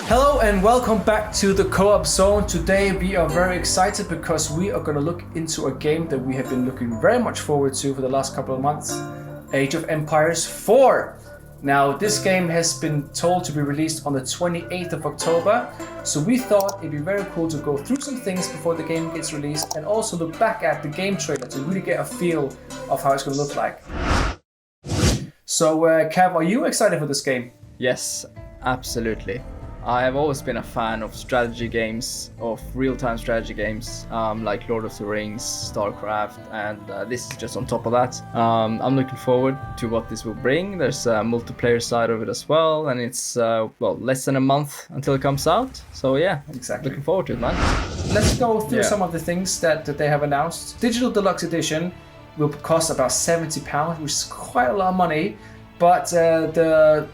Hello and welcome back to the Co-op Zone. Today we are very excited because we are going to look into a game that we have been looking very much forward to for the last couple of months, Age of Empires 4. Now this game has been told to be released on the 28th of October, so we thought it'd be very cool to go through some things before the game gets released and also look back at the game trailer to really get a feel of how it's going to look like. So Cav, are you excited for this game? Yes, absolutely. I have always been a fan of strategy games, of real-time strategy games, like Lord of the Rings, StarCraft, and this is just on top of that. I'm looking forward to what this will bring. There's a multiplayer side of it as well, and it's less than a month until it comes out. So yeah, Exactly. Looking forward to it, man. Let's go through some of the things that they have announced. Digital Deluxe Edition will cost about £70, which is quite a lot of money. But the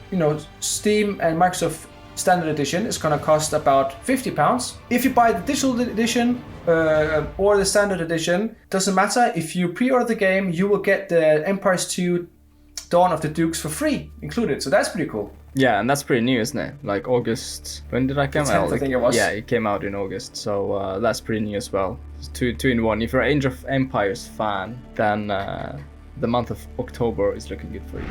Steam and Microsoft Standard Edition is going to cost about £50. If you buy the Digital Edition or the Standard Edition, doesn't matter. If you pre-order the game, you will get the Empires 2 Dawn of the Dukes for free included. So that's pretty cool. Yeah, and that's pretty new, isn't it? Like August. When did that come out? I think it was. Yeah, it came out in August. So that's pretty new as well. It's two in one. If you're an Age of Empires fan, then the month of October is looking good for you.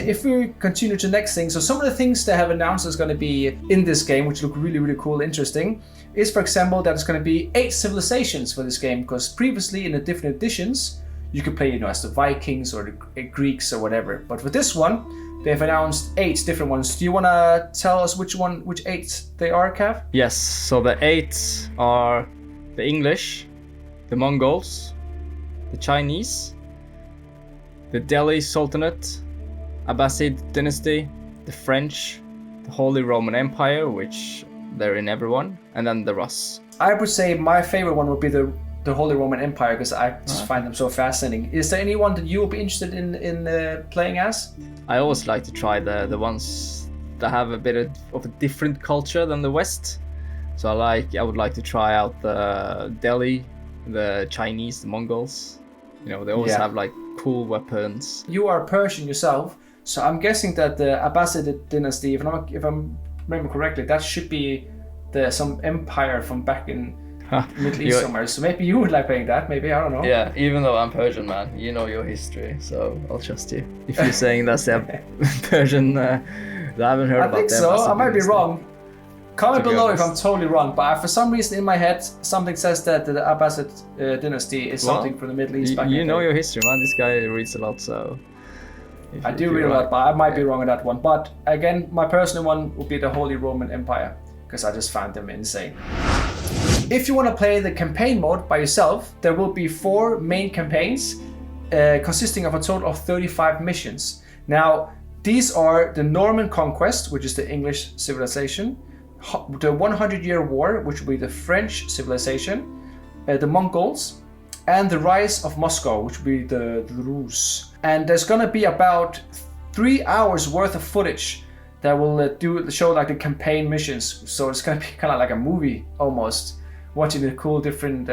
If we continue to the next thing, so some of the things they have announced is going to be in this game, which look really, really cool, interesting, is, for example, that it's going to be 8 civilizations for this game, because previously in the different editions, you could play, as the Vikings or the Greeks or whatever. But for this one, they've announced 8 different ones. Do you want to tell us which 8 they are, Cav? Yes, so the 8 are the English, the Mongols, the Chinese, the Delhi Sultanate, Abbasid dynasty, the French, the Holy Roman Empire, which they're in everyone, and then the Rus. I would say my favorite one would be the Holy Roman Empire, because I just find them so fascinating. Is there anyone that you will be interested in playing as? I always like to try the ones that have a bit of a different culture than the West. So I would like to try out the Delhi, the Chinese, the Mongols. They always have like cool weapons. You are Persian yourself, so I'm guessing that the Abbasid dynasty, if I remember correctly, that should be some empire from back in Middle East somewhere. So maybe you would like playing that. Maybe, I don't know. Yeah, even though I'm Persian, man, you know your history, so I'll trust you. If you're saying that's the Persian, I haven't heard about that. I think so. I might be wrong. Comment below if I'm totally wrong, but for some reason in my head, something says that the Abbasid dynasty is something from the Middle East. You know your history, man. This guy reads a lot, so... I do read a lot, but I might be wrong on that one. But again, my personal one would be the Holy Roman Empire, because I just found them insane. If you want to play the campaign mode by yourself, there will be 4 main campaigns consisting of a total of 35 missions. Now, these are the Norman Conquest, which is the English civilization, the 100-Year War, which will be the French civilization, the Mongols, and the Rise of Moscow, which will be the Rus. And there's gonna be about 3 hours worth of footage that will show like the campaign missions. So it's gonna be kind of like a movie almost, watching the cool different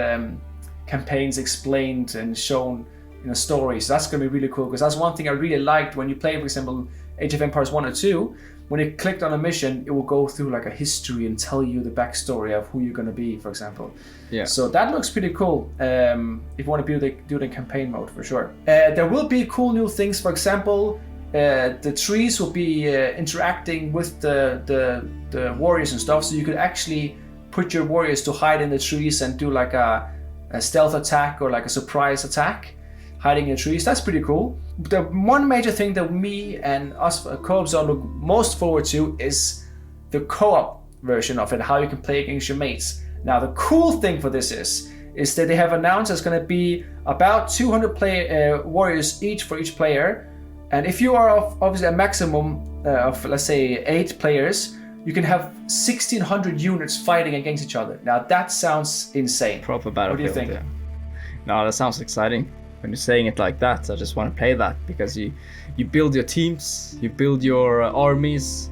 campaigns explained and shown in a story. So that's gonna be really cool, because that's one thing I really liked when you play, for example, Age of Empires 1 or 2. When you clicked on a mission, it will go through like a history and tell you the backstory of who you're going to be, for example. Yeah. So that looks pretty cool if you want to do the campaign mode, for sure. There will be cool new things. For example, the trees will be interacting with the warriors and stuff. So you could actually put your warriors to hide in the trees and do like a stealth attack or like a surprise attack, hiding in trees. That's pretty cool. The one major thing that me and us Co-op Zone look most forward to is the co-op version of it, how you can play against your mates. Now the cool thing for this is that they have announced there's going to be about 200 warriors each for each player, and if you are obviously a maximum of, let's say, 8 players, you can have 1,600 units fighting against each other. Now that sounds insane. Proper battlefield. What do you think? Yeah. No, that sounds exciting. When you're saying it like that, I just want to play that, because you build your teams, you build your armies,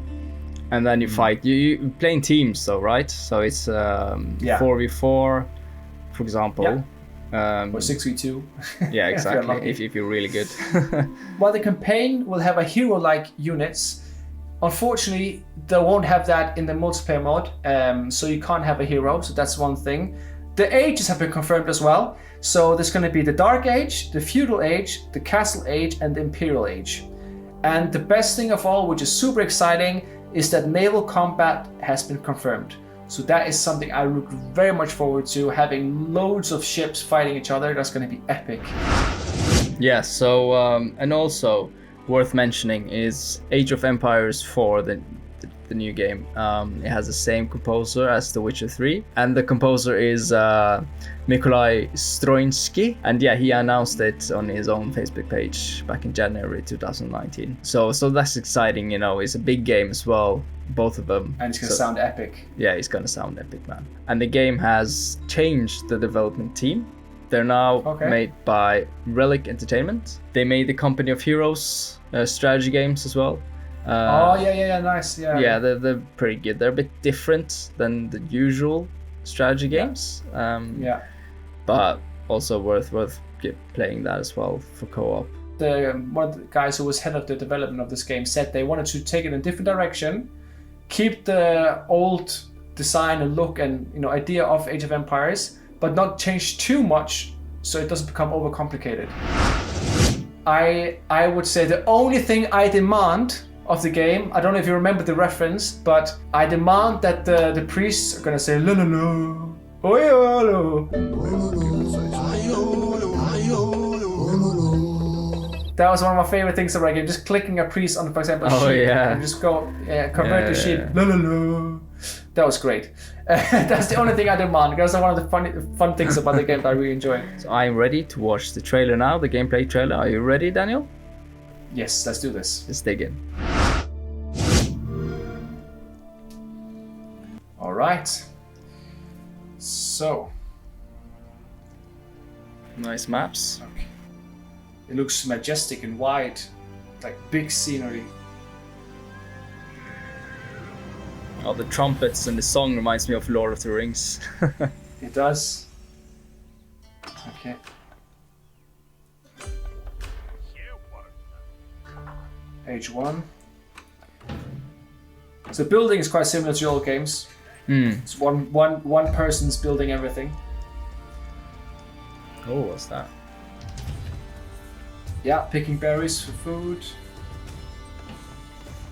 and then you fight. You play in teams, though, right? So it's 4v4, for example. Yeah. Or 6v2. Yeah, exactly. if you're really good. While the campaign will have a hero-like units, Unfortunately, they won't have that in the multiplayer mode, so you can't have a hero, so that's one thing. The ages have been confirmed as well, so there's going to be the Dark Age, the Feudal Age, the Castle Age, and the Imperial Age. And the best thing of all, which is super exciting, is that naval combat has been confirmed. So that is something I look very much forward to, having loads of ships fighting each other. That's going to be epic. Yeah, so, and also worth mentioning is Age of Empires 4, the new game. It has the same composer as The Witcher 3, and the composer is Mikolaj Stroinski, and yeah, he announced it on his own Facebook page back in January 2019. So that's exciting, you know. It's a big game as well, both of them. And it's gonna sound epic. Yeah, it's gonna sound epic, man. And the game has changed the development team. They're now made by Relic Entertainment. They made the Company of Heroes strategy games as well. Nice. Yeah, they're pretty good. They're a bit different than the usual strategy games. But also worth playing that as well for co-op. One of the guys who was head of the development of this game said they wanted to take it in a different direction, keep the old design and look and idea of Age of Empires, but not change too much so it doesn't become overcomplicated. I would say the only thing I demand of the game, I don't know if you remember the reference, but I demand that the priests are gonna say la la la, oyolo. That was one of my favorite things about the game, just clicking a priest on, for example, a sheep and just go convert the sheep, la la la. That was great. That's the only thing I demand, because that's one of the fun things about the game that I really enjoy. So I'm ready to watch the trailer now, the gameplay trailer. Are you ready, Daniel? Yes, let's do this. Let's dig in. All right. So. Nice maps. Okay. It looks majestic and wide, like big scenery. Oh, the trumpets and the song reminds me of Lord of the Rings. It does. Okay. Page 1. So the building is quite similar to old games. It's one person's building everything. Oh, what's that? Yeah, picking berries for food.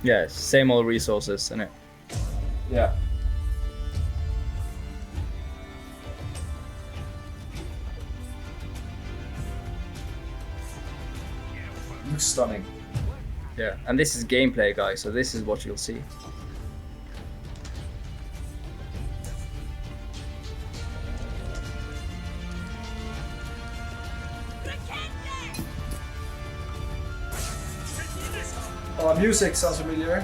Yeah, same old resources, isn't it? Yeah. Looks stunning. Yeah, and this is gameplay, guys, so this is what you'll see. Oh, music sounds familiar.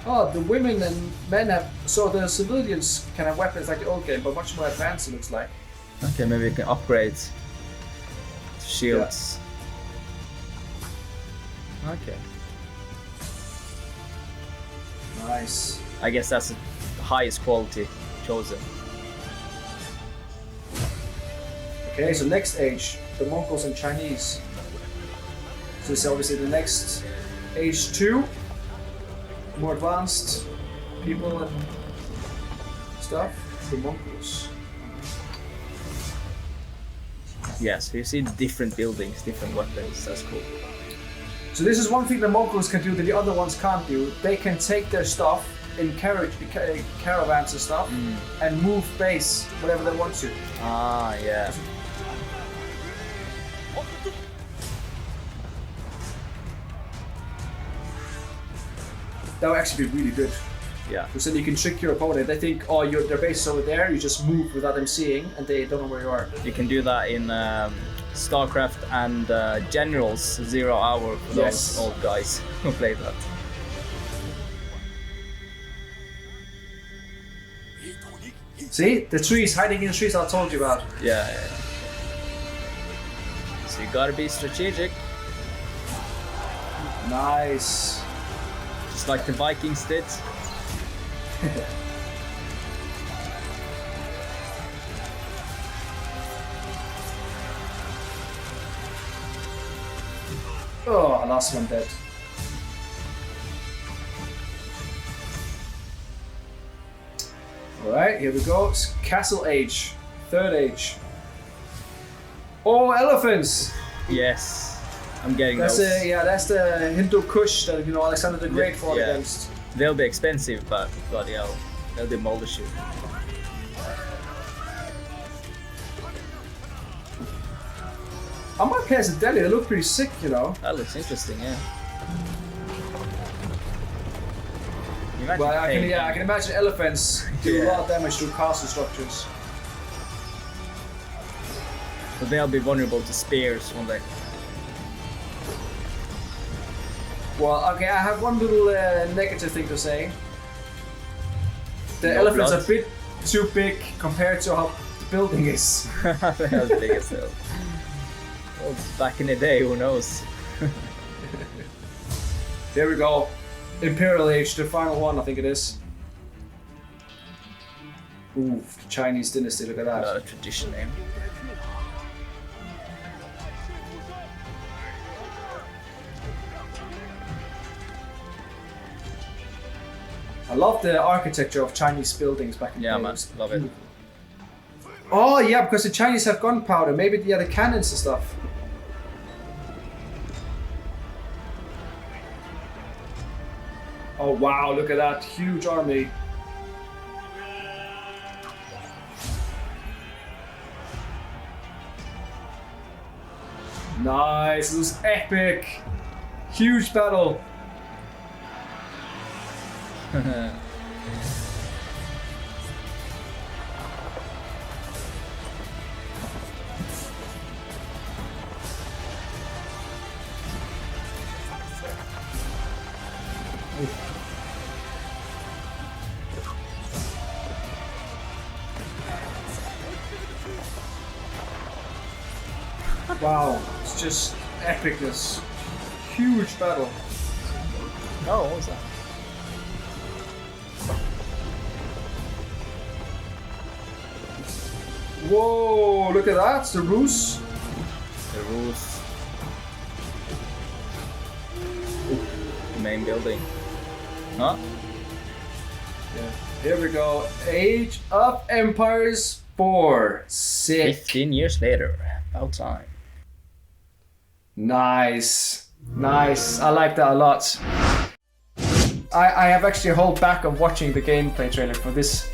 Oh, the women and men have... So the civilians can have weapons like the old game, but much more advanced it looks like. Okay, maybe we can upgrade shields. Yeah. Okay. Nice. I guess that's the highest quality chosen. Okay, so next age, the Mongols and Chinese. So this is obviously the next age 2. More advanced people and stuff. The Mongols. Yes, you see different buildings, different weapons. That's cool. So this is one thing the Mongols can do that the other ones can't do. They can take their stuff in caravans and stuff and move base whatever they want to. Ah, yeah. That would actually be really good. Yeah. Because then you can trick your opponent. They think, oh, their base is over there. You just move without them seeing, and they don't know where you are. You can do that in StarCraft and Generals 0 Hour for those old guys who play that. See? The trees, hiding in the trees I told you about. Yeah. So you gotta be strategic. Nice. Just like the Vikings did. Oh, last one dead. Alright, here we go. It's Castle Age. Third Age. Oh, elephants! Yes, I'm getting That's those. that's the Hindu Kush that Alexander the Great fought against. They'll be expensive, but bloody hell, they'll demolish you. I might play as a Delhi. They look pretty sick, That looks interesting, yeah. Well, I can imagine elephants do a lot of damage to castle structures. But they'll be vulnerable to spears one day. Well, okay, I have one little negative thing to say. The No elephant's blood. a bit too big compared to how the building is. As big as hell. Well, back in the day, who knows? There we go. Imperial Age, the final one, I think it is. Ooh, Chinese dynasty, look at that. Not a tradition name. I love the architecture of Chinese buildings back in the Yeah, day. man, love it. Oh yeah, because the Chinese have gunpowder. Maybe the cannons and stuff. Oh wow, look at that huge army. Nice, this was epic. Huge battle. Wow, it's just epicness. Huge battle. Oh, what was that? Whoa, look at that, the Rus. The Rus. The main building. Huh? Yeah. Here we go. Age of Empires 4. Sick. 15 years later. About time. Nice. Nice. I like that a lot. I have actually held back on watching the gameplay trailer for this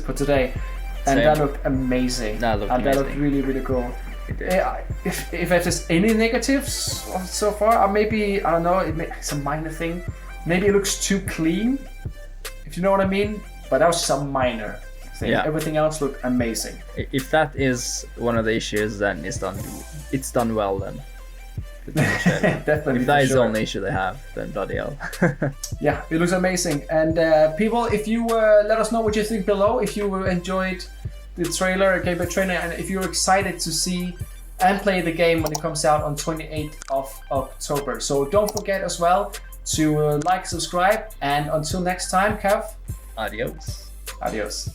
for today. And Same. that looked amazing. That looked That looked amazing. really, really cool. It did. If there's any negatives so far, maybe, I don't know, it's a minor thing. Maybe it looks too clean, if you know what I mean. But that was just a minor thing. Yeah. Everything else looked amazing. If that is one of the issues, then it's done well then. Definitely. If that for is the sure. only issue they have, then bloody hell. Yeah, it looks amazing. And people, if you let us know what you think below, if you enjoyed the trailer, gameplay trailer, and if you're excited to see and play the game when it comes out on 28th of October. So don't forget as well to like, subscribe, and until next time, Kev, Adios. adios.